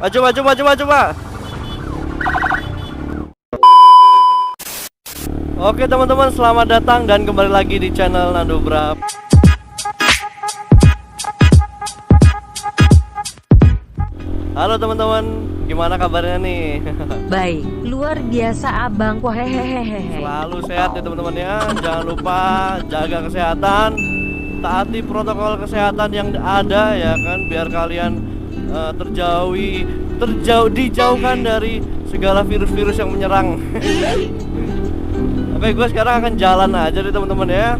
Maju, maju, maju, maju, Pak. Oke teman-teman, selamat datang dan kembali lagi di channel Nandobra. Halo teman-teman, gimana kabarnya nih? Baik, luar biasa abangku, hehehehe. Selalu sehat ya teman-teman ya. Jangan lupa jaga kesehatan, taati protokol kesehatan yang ada ya kan, biar kalian dijauhkan dari segala virus-virus yang menyerang. Oke, gue sekarang akan jalan aja deh teman-teman ya.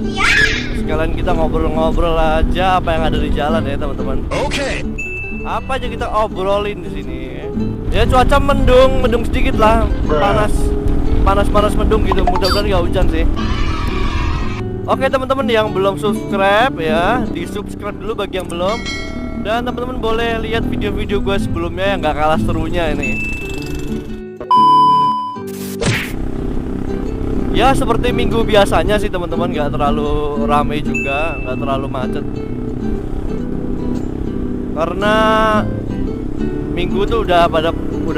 Sekalian kita ngobrol-ngobrol aja apa yang ada di jalan ya teman-teman. Oke. Apa aja kita obrolin di sini. Ya cuaca mendung sedikit lah, panas mendung gitu. Mudah-mudahan nggak hujan sih. Oke teman-teman yang belum subscribe ya, di subscribe dulu bagi yang belum. Dan teman-teman boleh lihat video-video gue sebelumnya yang nggak kalah serunya ini. Ya seperti minggu biasanya sih teman-teman, nggak terlalu ramai juga, nggak terlalu macet. Karena minggu tuh udah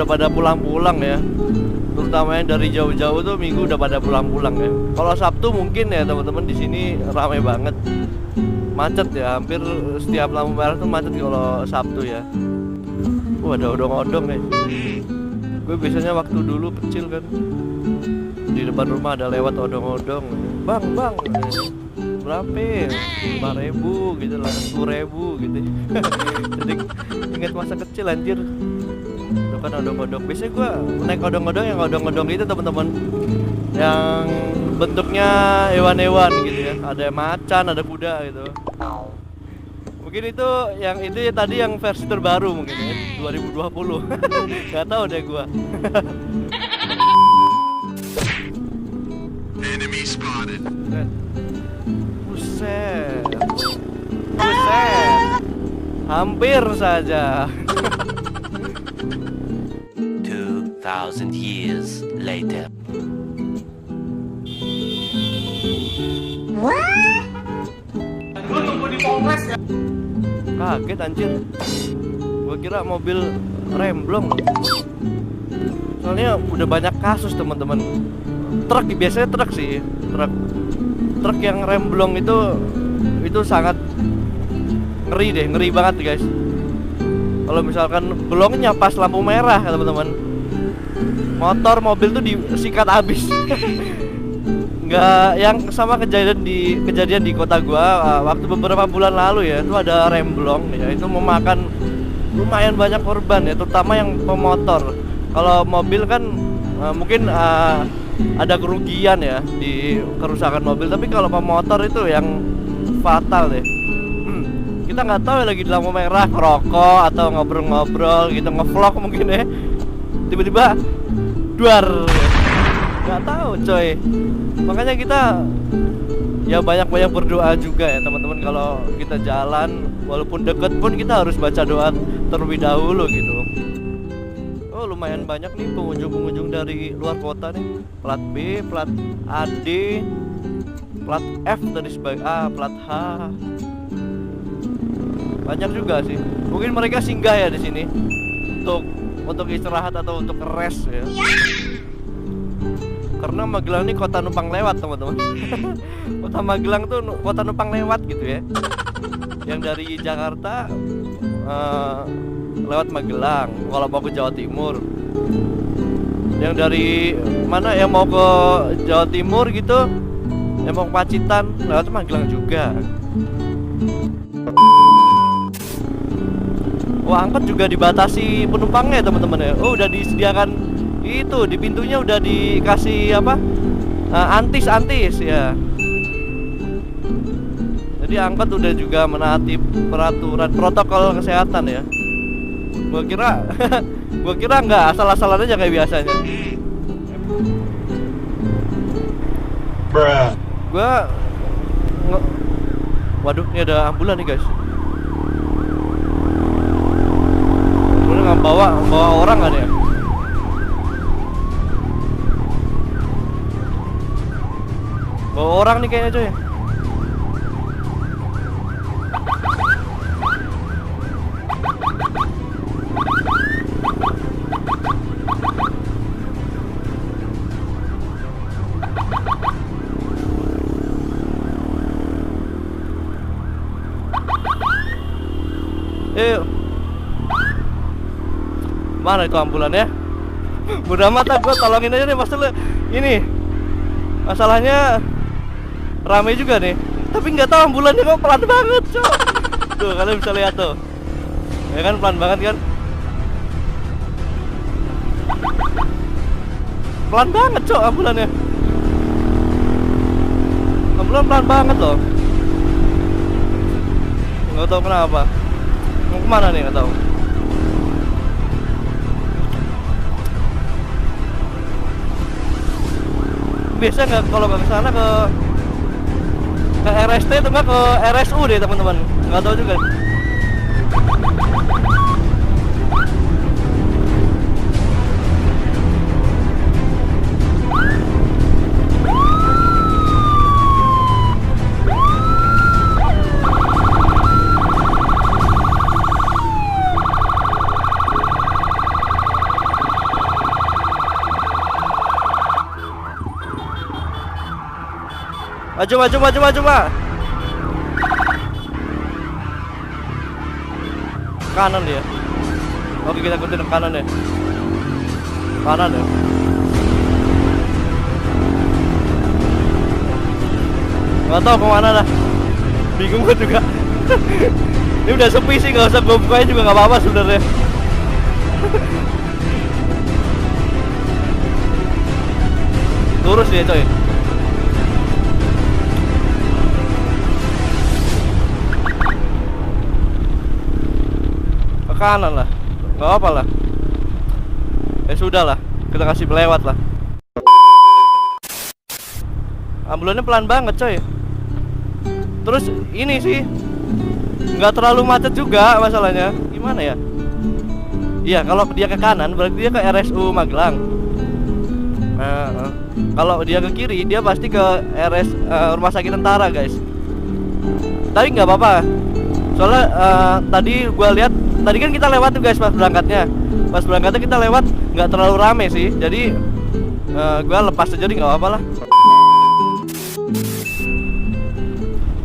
pada pulang-pulang ya. Terutama yang dari jauh-jauh tuh minggu udah pada pulang-pulang ya. Kalau Sabtu mungkin ya teman-teman di sini ramai banget. Macet ya, hampir setiap lampu merah tuh macet kalau Sabtu ya. Ada odong-odong ya. Gue biasanya waktu dulu kecil kan, di depan rumah ada lewat odong-odong. Bang, berapa? 5.000 gitu lah, 10.000 gitu. Jadi ingat masa kecil anjir. Itu kan odong-odong. Biasanya gua naik odong-odong yang odong-odong itu teman-teman, yang bentuknya hewan-hewan gitu ya. Ada macan, ada kuda gitu. Mungkin itu ya tadi yang versi terbaru mungkin ya, 2020. Gak tahu deh gua. Enemy spotted. Buset. Hampir saja. 2,000 years later. Kaget anjir. Gua kira mobil remblong. Soalnya udah banyak kasus teman-teman. Biasanya truk sih. Truk yang remblong itu sangat ngeri banget guys. Kalau misalkan blongnya pas lampu merah ya teman-teman, mobil tuh disikat habis. Nggak, yang sama kejadian di kota gua waktu beberapa bulan lalu ya, itu ada remblong ya, itu memakan lumayan banyak korban ya, terutama yang pemotor. Kalau mobil kan mungkin ada kerugian ya di kerusakan mobil, tapi kalau pemotor itu yang fatal deh. Kita nggak tahu ya, lagi di lampu merah ngerokok atau ngobrol-ngobrol gitu, ngevlog mungkin ya, tiba-tiba duar, nggak tahu coy. Makanya kita ya banyak-banyak berdoa juga ya teman-teman. Kalau kita jalan walaupun deket pun kita harus baca doa terlebih dahulu gitu. Oh lumayan banyak nih pengunjung-pengunjung dari luar kota nih. Plat B, plat AD, plat F dan plat H. Banyak juga sih. Mungkin mereka singgah ya di sini untuk istirahat atau untuk rest ya. Karena Magelang ini kota numpang lewat teman-teman. Kota Magelang tuh kota numpang lewat gitu ya. Yang dari Jakarta lewat Magelang kalau mau ke Jawa Timur. Yang dari mana yang mau ke Jawa Timur gitu, yang mau ke Pacitan lewat Magelang juga. Wah, angkot juga dibatasi penumpangnya teman-teman ya. Oh, udah disediakan itu di pintunya, udah dikasih apa? Antis ya. Jadi angkot udah juga menaati peraturan protokol kesehatan ya. Gua kira nggak asal-asalan aja kayak biasanya. Bruh. Waduh, ini ada ambulan nih guys. Nggak bawa orang kan ya? Bawa orang nih kayaknya coy. Mana itu ambulannya? Bodoh amat lah, gue tolongin aja nih masalah ini. Masalahnya rame juga nih. Tapi nggak tahu ambulannya kok pelan banget, cok. Tuh kalian bisa lihat tuh. Ya kan pelan banget kan? Pelan banget, cok, ambulannya. Ambulan pelan banget loh. Nggak tahu kenapa. Mau kemana nih nggak tahu. Biasa nggak kalau nggak kesana ke RST itu nggak ke RSU deh teman-teman. Nggak tahu juga. Maju, Pak. Kanan dia. Oke, kita ikutin kanan ya. Kanan ya. Gak tau kemana dah. Bingung gue juga. Ini udah sepi sih, gak usah gue bukain juga gak apa-apa sebenarnya. Lurus dia coy. Kanan lah, nggak apa lah. Ya sudah lah, kita kasih melewat lah. Ambulannya pelan banget coy. Terus ini sih nggak terlalu macet juga masalahnya. Gimana ya? Iya, kalau dia ke kanan berarti dia ke RSU Magelang. Kalau dia ke kiri dia pasti ke Rumah Sakit Tentara guys. Tapi nggak apa-apa. Soalnya tadi gua lihat, tadi kan kita lewat tuh guys pas berangkatnya. Pas berangkatnya kita lewat nggak terlalu rame sih. Jadi gua lepas aja, jadi nggak apa-apa lah.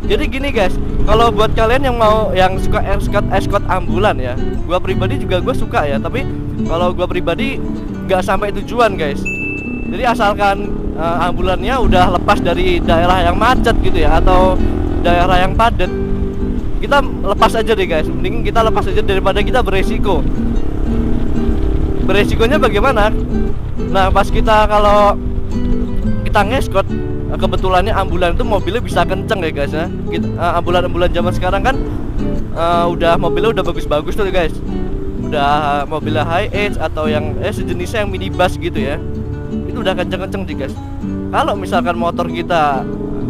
Jadi gini guys, kalau buat kalian yang mau yang suka escort ambulan ya, gua pribadi juga gua suka ya. Tapi kalau gua pribadi nggak sampai tujuan guys. Jadi asalkan ambulannya udah lepas dari daerah yang macet gitu ya, atau daerah yang padat, kita lepas aja deh guys. Mending kita lepas aja daripada kita beresiko. Beresikonya bagaimana? Nah pas kalau kita ngeskot, kebetulannya ambulan itu mobilnya bisa kenceng ya guys ya. Ambulan zaman sekarang kan mobilnya udah bagus-bagus tuh guys. Udah mobilnya high edge atau yang sejenisnya yang minibus gitu ya. Itu udah kenceng-kenceng sih guys. Kalau misalkan motor kita,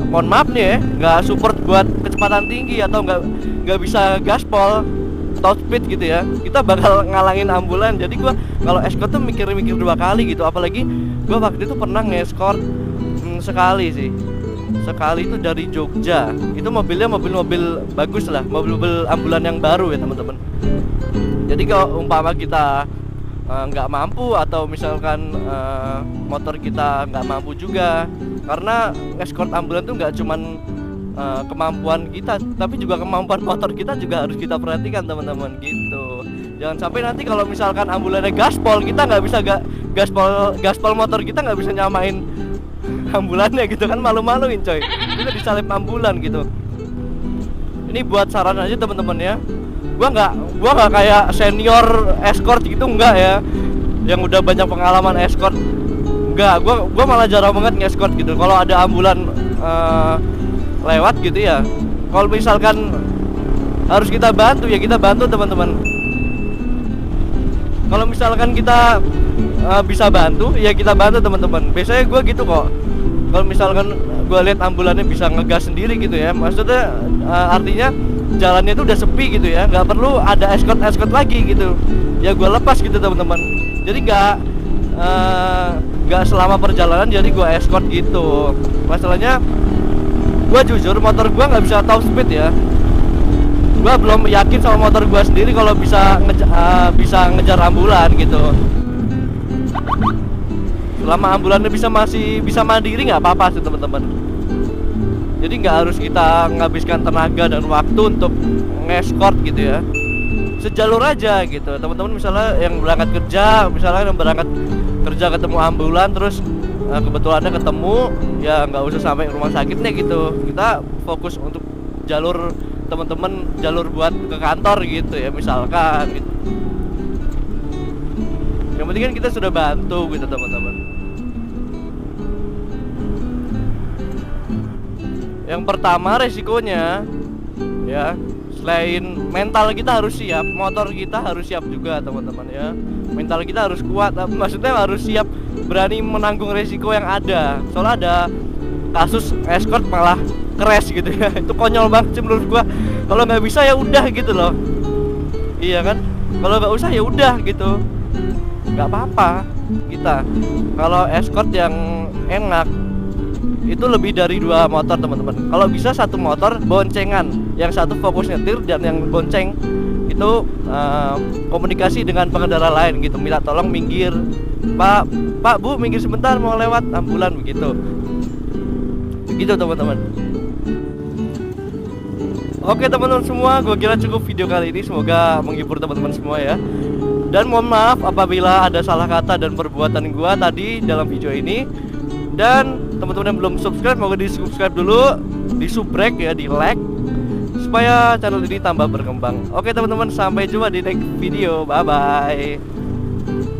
mohon maaf nih ya, nggak support buat kecepatan tinggi atau nggak bisa gaspol top speed gitu ya, kita bakal ngalangin ambulan. Jadi gua kalau escort tuh mikir-mikir 2 kali gitu. Apalagi gua waktu itu pernah nge-escort sekali sih. Sekali itu dari Jogja. Itu mobilnya mobil bagus lah, mobil ambulan yang baru ya teman-teman. Jadi kalau umpama kita nggak mampu atau misalkan motor kita nggak mampu juga, karena escort ambulan tuh nggak cuman kemampuan kita, tapi juga kemampuan motor kita juga harus kita perhatikan teman-teman gitu. Jangan sampai nanti kalau misalkan ambulannya gaspol, kita nggak bisa gaspol motor kita nggak bisa nyamain ambulannya gitu kan, malu-maluin coy. Kita disalip ambulan gitu. Ini buat saran aja teman-teman ya. Gua nggak kayak senior escort gitu, enggak ya, yang udah banyak pengalaman escort. Enggak, gua malah jarang banget nge-escort gitu. Kalau ada ambulan lewat gitu ya, kalau misalkan harus kita bantu ya kita bantu teman-teman. Kalau misalkan kita bisa bantu ya kita bantu teman-teman. Biasanya gue gitu kok. Kalau misalkan gue lihat ambulannya bisa ngegas sendiri gitu ya, maksudnya artinya jalannya itu udah sepi gitu ya, nggak perlu ada escort lagi gitu ya, gue lepas gitu teman-teman. Jadi nggak selama perjalanan jadi gue escort gitu. Masalahnya gue jujur motor gue nggak bisa top speed ya. Gue belum yakin sama motor gue sendiri kalau bisa ngejar ambulan gitu. Selama ambulannya masih bisa mandiri nggak apa-apa sih teman-teman. Jadi nggak harus kita menghabiskan tenaga dan waktu untuk nge-escort gitu ya. sejalur aja gitu. Teman-teman misalnya yang berangkat kerja ketemu ambulan, terus kebetulannya ketemu, ya nggak usah sampai rumah sakitnya gitu. Kita fokus untuk jalur teman-teman, jalur buat ke kantor gitu ya misalkan gitu. Yang penting kan kita sudah bantu gitu teman-teman. Yang pertama resikonya ya, selain mental kita harus siap, motor kita harus siap juga teman-teman ya. Mental kita harus kuat, maksudnya harus siap berani menanggung resiko yang ada. Soalnya ada kasus escort malah crash gitu ya. Itu konyol banget sih menurut gua. Kalau nggak bisa ya udah gitu loh. Iya kan? Kalau nggak usah ya udah gitu. Nggak apa-apa kita. Kalau escort yang enak itu lebih dari 2 motor teman-teman. Kalau bisa 1 motor boncengan, yang satu fokus nyetir dan yang bonceng itu komunikasi dengan pengendara lain gitu, minta tolong minggir, Pak Bu minggir sebentar mau lewat ambulan begitu teman-teman. Oke teman-teman semua, gue kira cukup video kali ini, semoga menghibur teman-teman semua ya. Dan mohon maaf apabila ada salah kata dan perbuatan gue tadi dalam video ini. Dan teman-teman yang belum subscribe, moga di subscribe dulu, di subrek ya, di like, supaya channel ini tambah berkembang. Oke teman-teman, sampai jumpa di next video, bye bye.